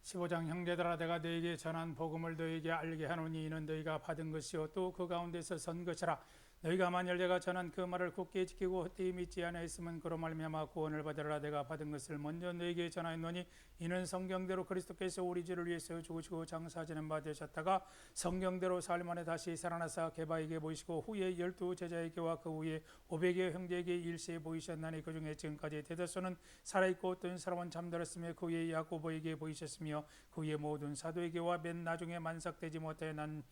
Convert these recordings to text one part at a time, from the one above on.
15장 형제들아 내가 너에게 전한 복음을 너에게 알게 하노니 이는 너희가 받은 것이요 또 그 가운데서 선 것이라. 너희가 만일 내가 전한 그 말을 굳게 지키고 헛되이 믿지 아니하였으면 그로 말미암아 구원을 받으라. 내가 받은 것을 먼저 너에게 전하였노니 이는 성경대로 그리스도께서 우리 죄를 위해서 죽으시고 장사지는 바 되셨다가 성경대로 사흘 만에 다시 살아나사 게바에게 보이시고 후에 12제자에게와 그 후에 500여 형제에게 일시에 보이셨나니 그 중에 지금까지 대다수는 살아있고 어떤 사람은 잠들었으며 그 후에 야고보에게 보이셨으며 그 후에 모든 사도에게와 맨 나중에 만삭되지 못하여 난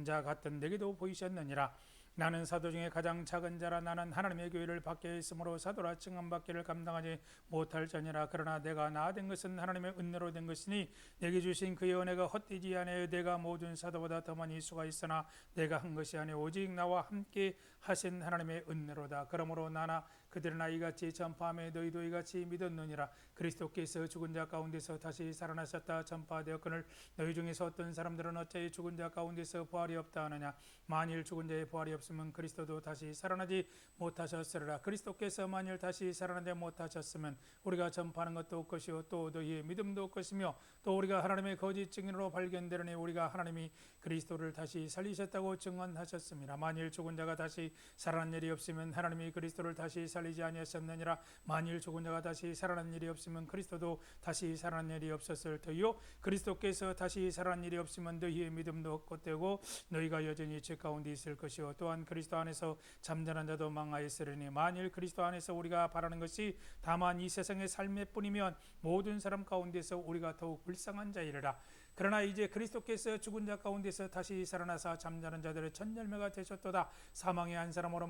자 같은 내게도 보이셨느니라. 나는 사도 중에 가장 작은 자라. 나는 하나님의 교회를 밖에 있으므로 사도라 칭함받기를 감당하지 못할 자니라. 그러나 내가 나 된 것은 하나님의 은혜로 된 것이니 내게 주신 그의 은혜가 헛되지 아니하여 내가 모든 사도보다 더 많이 수가 있으나 내가 한 것이 아니오 오직 나와 함께 하신 하나님의 은혜로다. 그러므로 나나 그들이나 이같이 전파하며 너희도 이같이 믿었느니라. 그리스도께서 죽은 자 가운데서 다시 살아나셨다 전파되었거늘 너희 중에서 어떤 사람들은 어찌 죽은 자 가운데서 부활이 없다 하느냐. 만일 죽은 자의 부활이 없으면 그리스도도 다시 살아나지 못하셨으리라. 그리스도께서 만일 다시 살아나지 못하셨으면 우리가 전파하는 것도 없것이요 또 너희의 믿음도 없것이며 또 우리가 하나님의 거짓 증인으로 발견되려니 우리가 하나님이 그리스도를 다시 살리셨다고 증언하셨습니다. 만일 죽은 자가 다시 살아난 일이 없으면 하나님이 그리스도를 다시 살리지 아니하셨느니라. 만일 죽은 자가 다시 살아난 일이 없으면 그리스도도 다시 살아난 일이 없었을 터이요 그리스도께서 다시 살아난 일이 없으면 너희의 믿음도 헛되고 너희가 여전히 죄 가운데 있을 것이요 또한 그리스도 안에서 잠자는 자도 망하였으리니 만일 그리스도 안에서 우리가 바라는 것이 다만 이 세상의 삶의 뿐이면 모든 사람 가운데서 우리가 더욱 불쌍한 자이라. 그러나 이제 그리스도께서 죽은 자 가운데서 다시 살아나사 잠자는 자들의 첫 열매가 되셨도다. 사망의 한 사람으로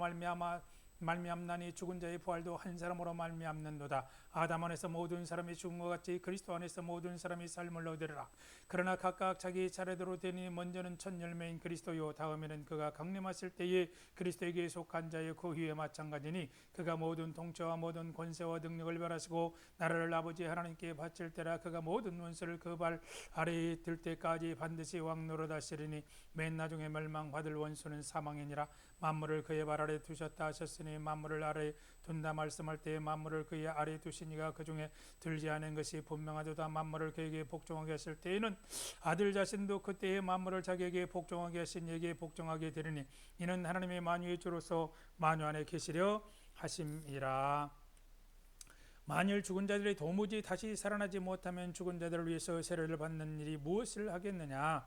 말미암나니 죽은 자의 부활도 한 사람으로 말미암는도다. 아담 안에서 모든 사람이 죽은 것 같이 그리스도 안에서 모든 사람이 삶을 얻으리라. 그러나 각각 자기 차례대로 되니 먼저는 첫 열매인 그리스도요 다음에는 그가 강림하실 때에 그리스도에게 속한 자여 그 후에 마찬가지니 그가 모든 통치와 모든 권세와 능력을 멸하시고 나라를 아버지 하나님께 바칠 때라. 그가 모든 원수를 그 발 아래에 들 때까지 반드시 왕 노릇하시리니 맨 나중에 멸망받을 원수는 사망이니라. 만물을 그의 발 아래 두셨다 하셨으니 만물을 아래 둔다 말씀할 때에 만물을 그의 아래 두시니가 그 중에 들지 않은 것이 분명하도다. 만물을 그에게 복종하게 하실 때에는 아들 자신도 그때에 만물을 자기에게 복종하게 하신 이에게 복종하게 되리니 이는 하나님의 만유의 주로서 만유 안에 계시려 하심이라. 만일 죽은 자들이 도무지 다시 살아나지 못하면 죽은 자들을 위해서 세례를 받는 일이 무엇을 하겠느냐.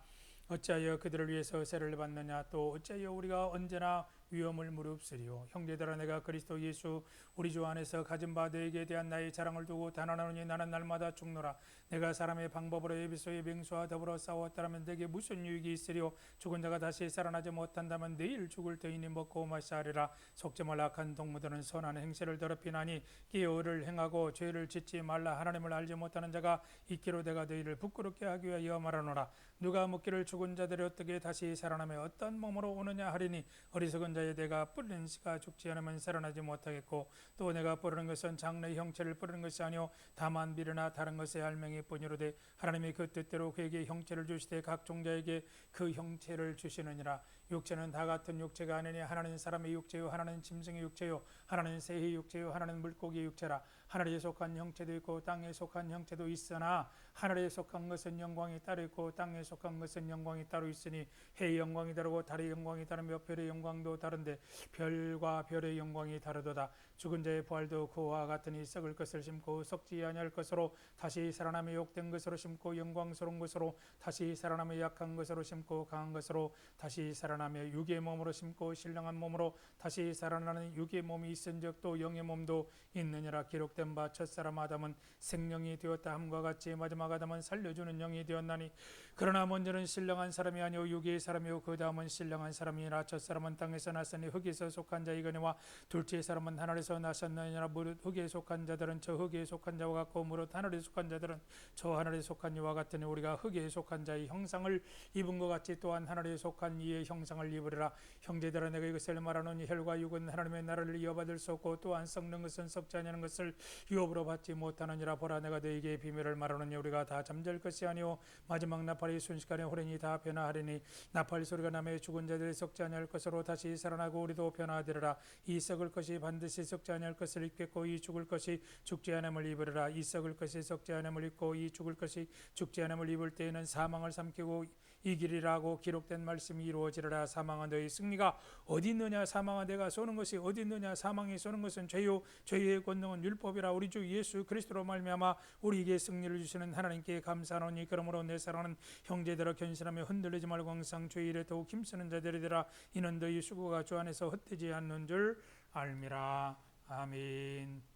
어찌하여 그들을 위해서 세례를 받느냐. 또 어찌하여 우리가 언제나 위험을 무릅쓰리요. 형제들아 내가 그리스도 예수 우리 주 안에서 가진 바 너에게 대한 나의 자랑을 두고 단언하노니 나는 날마다 죽노라. 내가 사람의 방법으로 에베소의 맹수와 더불어 싸웠다면 내게 무슨 유익이 있으리요. 죽은 자가 다시 살아나지 못한다면 내일 죽을 터이니 먹고 마시리라. 속죄물 악한 동무들은 선한 행실을 더럽히나니 기어를 행하고 죄를 짓지 말라. 하나님을 알지 못하는 자가 있기로 내가 너희를 부끄럽게 하기 위하여 말하노라. 누가 묻기를 죽은 자들이 어떻게 다시 살아나며 어떤 몸으로 오느냐 하리니 어리석은 자의 내가 뿌리는 씨가 죽지 않으면 살아나지 못하겠고 또 내가 뿌리는 것은 장래의 형체를 뿌리는 것이 아니오 다만 미래나 다른 것의 할명이 뿐이로되 하나님이 그 뜻대로 그에게 형체를 주시되 각 종자에게 그 형체를 주시느니라. 육체는 다 같은 육체가 아니니 하나는 사람의 육체요 하나는 짐승의 육체요 하나는 새의 육체요 하나는 물고기의 육체라. 하늘에 속한 형체도 있고 땅에 속한 형체도 있으나 하늘에 속한 것은 영광이 따로 있고 땅에 속한 것은 영광이 따로 있으니 해의 영광이 다르고 달의 영광이 다르며 별의 영광도 다른데 별과 별의 영광이 다르도다. 죽은 자의 부활도 그와 같으니 썩을 것을 심고 썩지 아니할 것으로 다시 살아나며 욕된 것으로 심고 영광스러운 것으로 다시 살아나며 약한 것으로 심고 강한 것으로 다시 살아나며 육의 몸으로 심고 신령한 몸으로 다시 살아나는 육의 몸이 있은즉 또 영의 몸도 있느니라. 기록된 바 첫사람 아담은 생명이 되었다 함과 같이 마지막 아담은 살려주는 영이 되었나니 그러나 먼저는 신령한 사람이 아니오 육의 사람이요 그 다음은 신령한 사람이라. 첫사람은 땅에서 났으니 흙에서 속한 자이거니와 둘째 사람은 하늘에서 나셨느니라. 무릇 흙에 속한 자들은 저 흙에 속한 자와 같고 무릇 하늘에 속한 자들은 저 하늘에 속한 이와 같으니 우리가 흙에 속한 자의 형상을 입은 것 같이 또한 하늘에 속한 이의 형상을 입으리라. 형제들아 내가 이것을 말하노니 혈과 육은 하나님의 나라를 이어받을 수 없고 또한 썩는 것은 썩지 아니하는 것을 유업으로 받지 못하느니라. 보라, 내가 너희에게 비밀을 말하노니 우리가 다 잠잘 것이 아니오 마지막 나팔이 순식간에 호련히 다 변화하리니 나팔 소리가 남의 죽은 자들이 썩지 아니할 것으로 다시 살아나고 우리도 변화하리라. 이 썩을 것이 반드시 썩지 아니할 것을 입겠고 이 죽을 것이 죽지 않음을 입으리라. 이 썩을 것이 썩지 않음을 입고 이 죽을 것이 죽지 않음을 입을 때에는 사망을 삼키고 이기리라고 기록된 말씀이 이루어지리라. 사망아, 너희 승리가 어디 있느냐? 사망아, 내가 쏘는 것이 어디 있느냐? 사망이 쏘는 것은 죄요, 죄의 권능은 율법이라. 우리 주 예수 그리스도로 말미암아 우리에게 승리를 주시는 하나님께 감사하노니 그러므로 내 사랑하는 형제들아, 견신하며 흔들리지 말고 항상 주의 일에 더욱 힘쓰는 자들이라. 이는 너희 수고가 주 안에서 헛되지 않는 줄 알미라. 아멘.